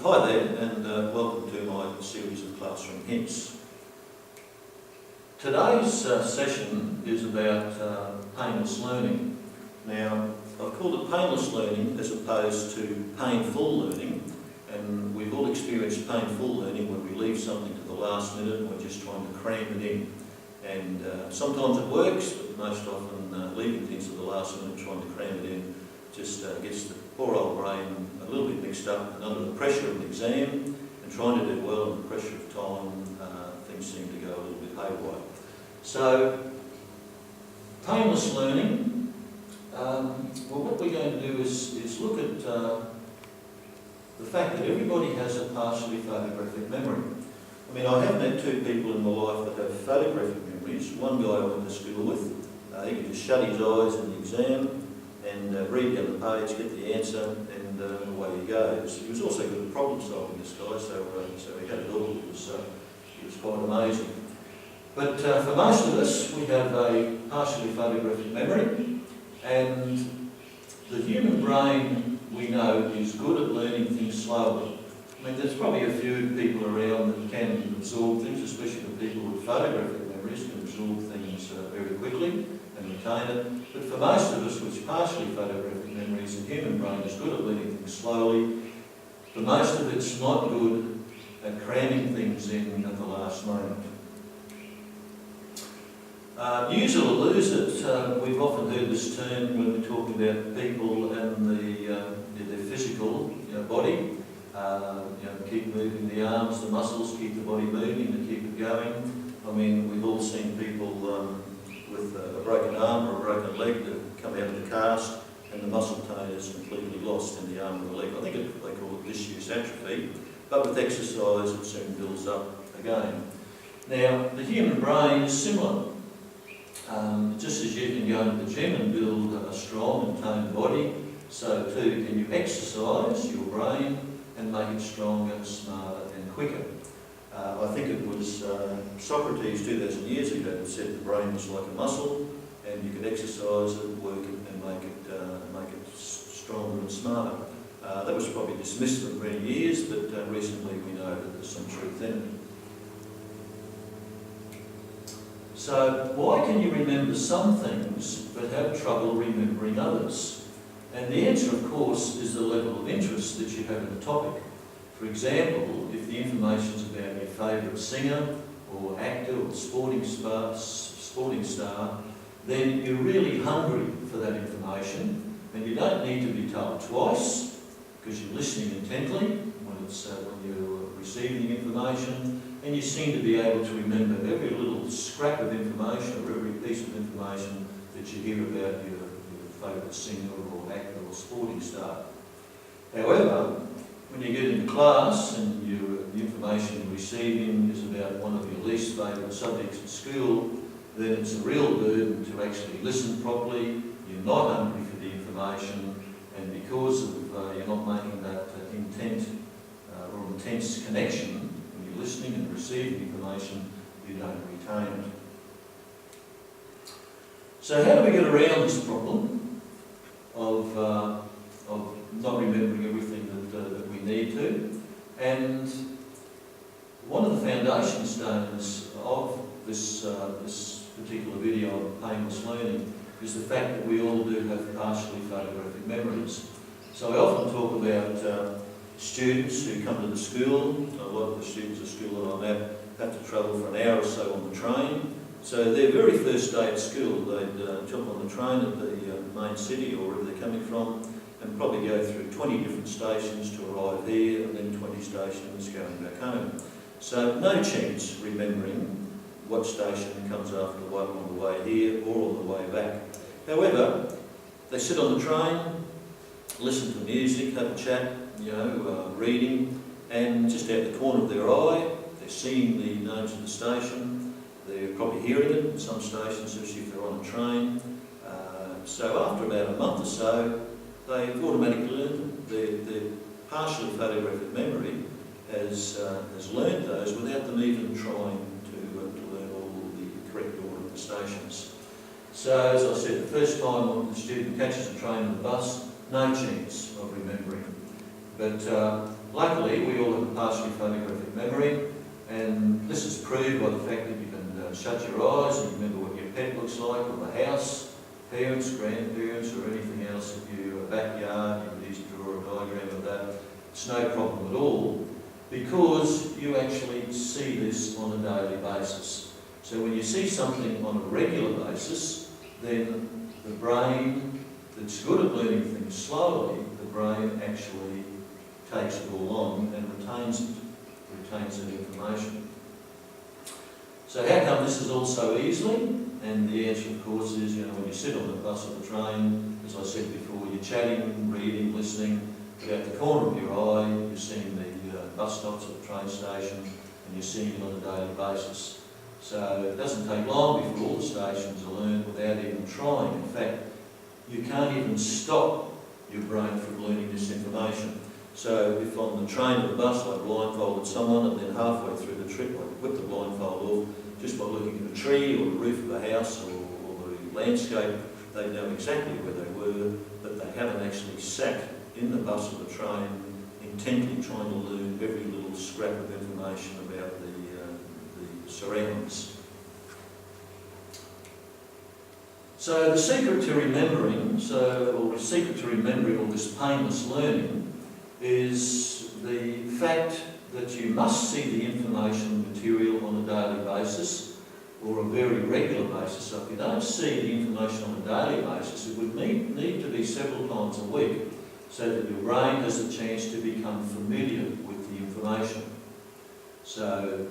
Hi there, and welcome to my series of classroom hints. Today's session is about painless learning. Now, I've called it painless learning as opposed to painful learning, and we've all experienced painful learning when we leave something to the last minute and we're just trying to cram it in. And sometimes it works, but most often leaving things to the last minute, trying to cram it in, just gets the poor old brain a little bit mixed up, and under the pressure of an exam and trying to do well under the pressure of time, things seem to go a little bit haywire. So, painless learning, well, what we're going to do is look at the fact that everybody has a partially photographic memory. I mean, I have met two people in my life that have photographic memories. One guy I went to school with, he could just shut his eyes in the exam and read down the page, get the answer, and away he goes. He was also good at problem solving, this guy, so he had it all. It was quite amazing. But for most of us, we have a partially photographic memory, and the human brain, we know, is good at learning things slowly. I mean, there's probably a few people around that can absorb things, especially the people with photographic memories can absorb things very quickly and retain it. But for most of us, which partially photographic memories, the human brain is good at learning things slowly. For most of it's not good at cramming things in at the last moment. Use it or lose it. We've often heard this term when we talk about people and their physical body. Keep moving the arms, the muscles, keep the body moving to keep it going. I mean, we've all seen people with a broken arm or a broken leg that come out of the cast and the muscle tone is completely lost in the arm or the leg. I think they call it disuse atrophy, but with exercise it soon builds up again. Now, the human brain is similar. Just as you can go to the gym and build a strong and toned body, so too can you exercise your brain and make it stronger, smarter and quicker. I think it was Socrates 2,000 years ago that said the brain was like a muscle and you could exercise it, work it and make it stronger and smarter. That was probably dismissed for many years, but recently we know that there's some truth in it. So why can you remember some things but have trouble remembering others? And the answer, of course, is the level of interest that you have in the topic. For example, if the information is about your favourite singer or actor or sporting star, then you're really hungry for that information, and you don't need to be told twice because you're listening intently when you're receiving information, and you seem to be able to remember every little scrap of information or every piece of information that you hear about your favourite singer or actor or sporting star. However, when you get into class and the information you're receiving is about one of your least favourite subjects at school, then it's a real burden to actually listen properly. You're not hungry for the information, and because of you're not making that intense connection when you're listening and receiving information, you don't retain it. So how do we get around this problem of not remembering everything that we need to? And one of the foundation stones of this particular video of painless learning is the fact that we all do have partially photographic memories. So I often talk about students who come to the school. A lot of the students at school that I'm at have to travel for an hour or so on the train. So their very first day at school, they'd jump on the train at the main city or wherever they're coming from and probably go through 20 different stations to arrive here and then 20 stations going back home. So no chance remembering what station comes after what on the way here or on the way back. However, they sit on the train, listen to music, have a chat, reading, and just out the corner of their eye, they're seeing the names of the station, they're probably hearing it in some stations, especially if they're on a train. So after about a month or so, they've automatically learned them. Their partially photographic memory has learned those without them even trying to learn all the correct order of the stations. So as I said, the first time the student catches a train or the bus, no chance of remembering. But luckily, we all have a partially photographic memory, and this is proved by the fact that you can shut your eyes and remember what your pet looks like, or the house, parents, grandparents, or anything else. If you're a backyard, you can easily draw a diagram of that. It's no problem at all, because you actually see this on a daily basis. So when you see something on a regular basis, then the brain that's good at learning things slowly, the brain actually takes it all on and retains that information. So how come this is all so easily? And the answer, of course, is, when you sit on the bus or the train, as I said before, you're chatting, reading, listening, but out the corner of your eye, you're seeing the bus stops at the train station, and you're seeing it on a daily basis. So it doesn't take long before all the stations are learned without even trying. In fact, you can't even stop your brain from learning this information. So if on the train or the bus I blindfolded someone, and then halfway through the trip I whipped the blindfold off, just by looking at a tree or the roof of a house or the landscape, they know exactly where they were, but they haven't actually sat in the bus or the train intently trying to learn every little scrap of information about the surroundings. So the secret to remembering, all this painless learning, is the fact that you must see the information material on a daily basis, or a very regular basis. So if you don't see the information on a daily basis, it would need to be several times a week, so that your brain has a chance to become familiar with the information. So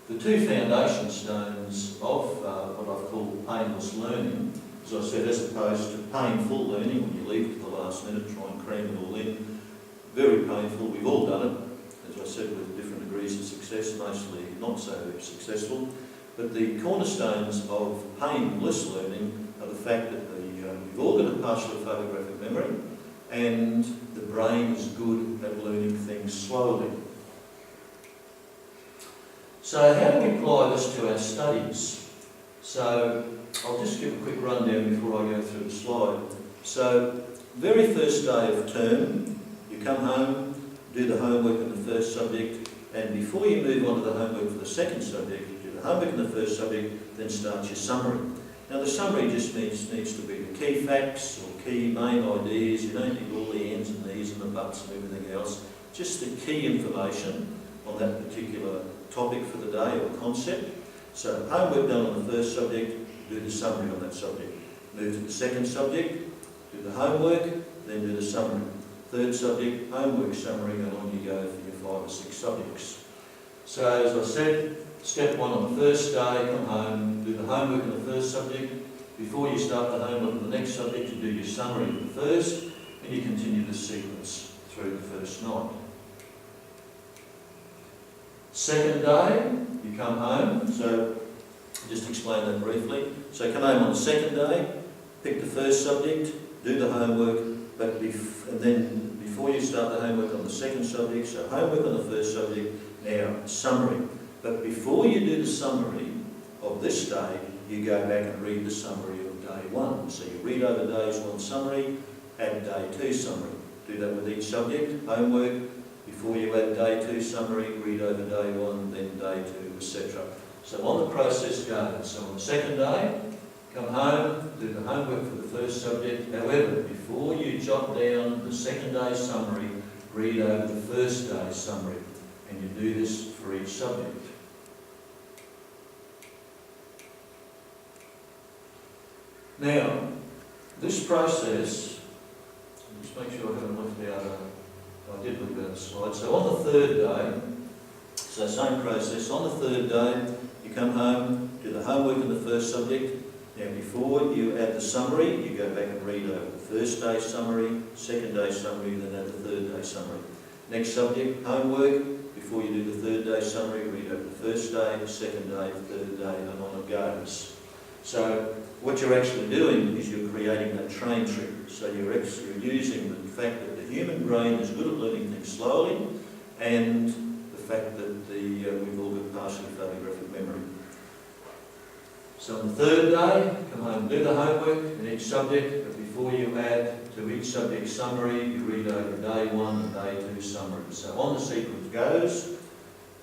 the two foundation stones of what I've called painless learning, as I said, as opposed to painful learning, when you leave it to the last minute, try and cram it all in. Very painful, we've all done it, as I said, with different degrees of success, mostly not so successful. But the cornerstones of painless learning are the fact that we've all got a partially photographic memory, and the brain is good at learning things slowly. So how do we apply this to our studies? So I'll just give a quick rundown before I go through the slide. So very first day of term, you come home, do the homework on the first subject, and before you move on to the homework for the second subject, you do the homework in the first subject, then start your summary. Now the summary just needs to be the key facts or key main ideas. You don't need all the ands and these and the buts and everything else. Just the key information on that particular topic for the day or concept. So homework done on the first subject, do the summary on that subject. Move to the second subject, do the homework, then do the summary. Third subject, homework summary, and on you go for your 5 or 6 subjects. So as I said, step one on the first day, come home, do the homework on the first subject. Before you start the homework on the next subject, you do your summary of the first, and you continue the sequence through the first night. Second day, you come home, so just explain that briefly. So come home on the second day, pick the first subject, do the homework, and then before you start the homework on the second subject, so homework on the first subject, now summary. But before you do the summary of this day, you go back and read the summary of day one. So you read over day's one summary, add day two summary. Do that with each subject, homework. Before you add day two summary, read over day one, then day two, etc. So on the process goes. So on the second day, come home, do the homework for the first subject. However, before you jot down the second day's summary, read over the first day's summary. And you do this for each subject. Now, this process, just make sure I haven't left out I did leave out a slide. So on the third day, so same process, on the third day, you come home, do the homework in the first subject. Now before you add the summary, you go back and read over the first day's summary, second day's summary, then add the third day's summary. Next subject, homework. Before you do the third day's summary, read over the first day, second day, third day, and on it goes. So what you're actually doing is you're creating that train trip. So you're using the fact that the human brain is good at learning things slowly, and the fact that we've all got partially photographic memory. So on the third day, come home and do the homework in each subject, but before you add to each subject summary, you read over day 1 and day 2 summary. So on the sequence goes,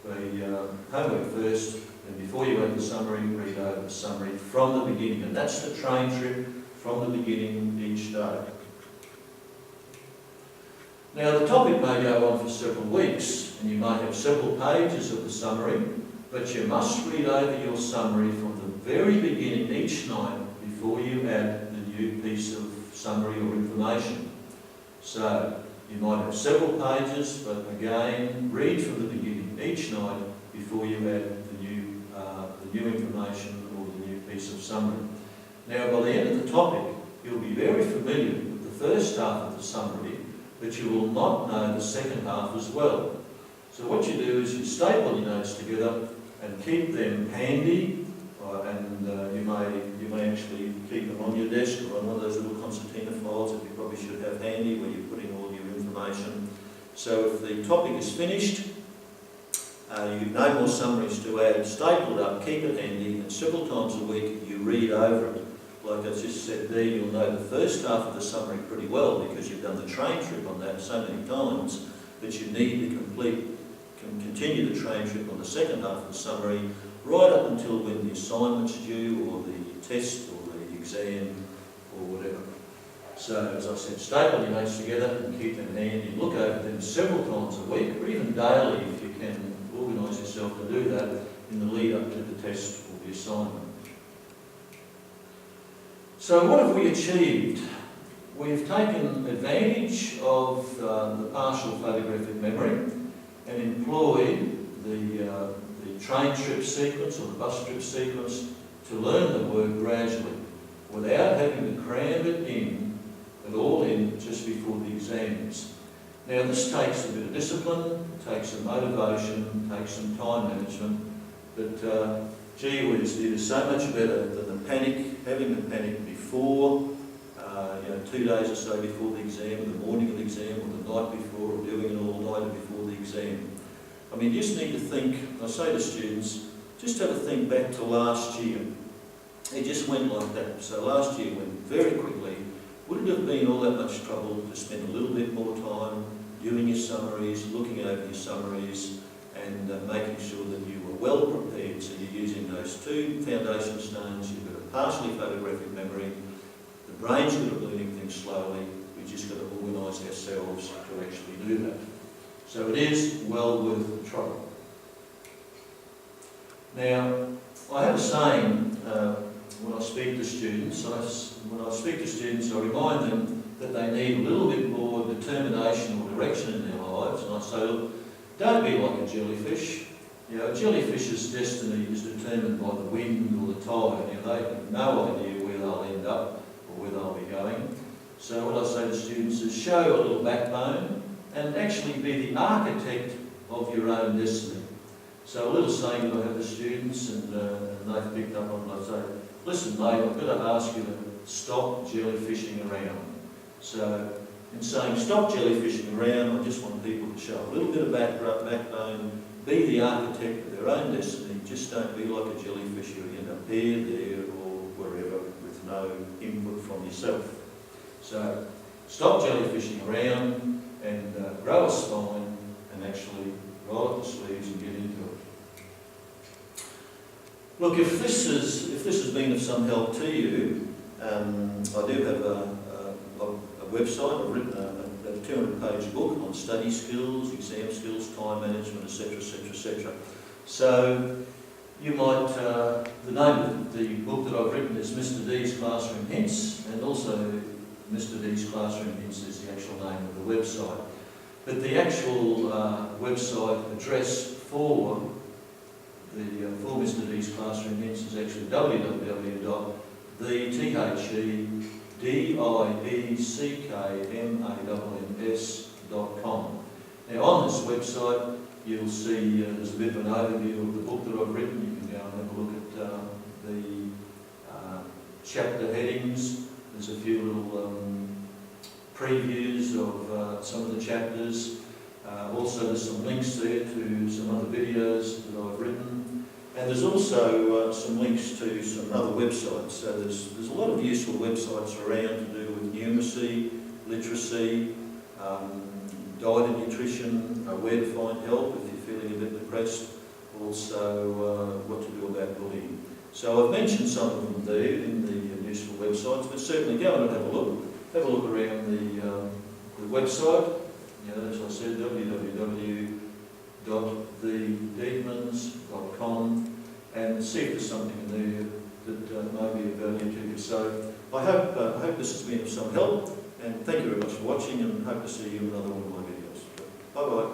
the homework first, and before you add the summary, read over the summary from the beginning. And that's the train trip from the beginning each day. Now the topic may go on for several weeks, and you might have several pages of the summary, but you must read over your summary from the very beginning each night before you add the new piece of summary or information. So you might have several pages, but again, read from the beginning each night before you add the new information or the new piece of summary. Now by the end of the topic, you'll be very familiar with the first half of the summary, but you will not know the second half as well. So what you do is you staple your notes together and keep them handy, and you may actually keep them on your desk or on one of those little concertina files that you probably should have handy where you're putting all your information. So if the topic is finished, you've no more summaries to add, staple it up, keep it handy, and several times a week you read over it. Like I just said there, you'll know the first half of the summary pretty well because you've done the train trip on that so many times, but you need to continue the train trip on the second half of the summary right up until when the assignment's due or the test or the exam or whatever. So as I said, staple your notes together and keep them handy. Look over them several times a week or even daily if you can organise yourself to do that in the lead up to the test or the assignment. So what have we achieved? We've taken advantage of the partial photographic memory and employed the train trip sequence or the bus trip sequence to learn the work gradually without having to cram it all in just before the exams. Now this takes a bit of discipline, takes some motivation, takes some time management, but gee whiz, it is so much better than having the panic before, 2 days or so before the exam, or the morning of the exam, or the night before, or doing an all-nighter before the exam. I mean, you just need to think, I say to students, just have a think back to last year. It just went like that. So last year went very quickly. Would it have been all that much trouble to spend a little bit more time doing your summaries, looking over your summaries, and making sure that you were well prepared? So you're using those 2 foundation stones, you've got a partially photographic memory, the brain's good at learning things slowly, we've just got to organise ourselves to actually do that. So it is well worth the trouble. Now, I have a saying when I speak to students, I remind them that they need a little bit more determination or direction in their lives, and I say, look, don't be like a jellyfish. A jellyfish's destiny is determined by the wind or the tide. They have no idea where they'll end up or where they'll be going. So what I say to students is show a little backbone and actually be the architect of your own destiny. So a little saying that I have to students, and they've picked up on it. I say, listen mate, I've got to ask you to stop jellyfishing around. So in saying stop jellyfishing around, I just want people to show a little bit of backbone, be the architect of their own destiny. Just don't be like a jellyfish. You end up there, or wherever with no input from yourself. So stop jellyfishing around and grow a spine and actually roll up the sleeves and get into it. Look, if this has been of some help to you, I do have a website. I've written a 200-page book on study skills, exam skills, time management, etc., etc., etc. So you might, the name of the book that I've written is Mr. D's Classroom Hints, and also Mr. D's Classroom Hints is the actual name of the website. But the actual website address for Mr. D's Classroom Hints is actually www.thedieckmans.com. Now on this website you'll see there's a bit of an overview of the book that I've written. You can go and have a look at the chapter headings. There's a few little previews of some of the chapters. Also there's some links there to some other videos that I've written. And there's also some links to some other websites. So there's a lot of useful websites around to do with with numeracy, literacy, diet and nutrition, where to find help if you're feeling a bit depressed, also what to do about bullying. So I've mentioned some of them there in the useful websites, but certainly go and have a look. Have a look around the website. You know, as I said, www.thedemons.com, and see if there's something in there that may be of value to you. So I hope this has been of some help, and thank you very much for watching, and hope to see you in another one of my videos. Bye bye.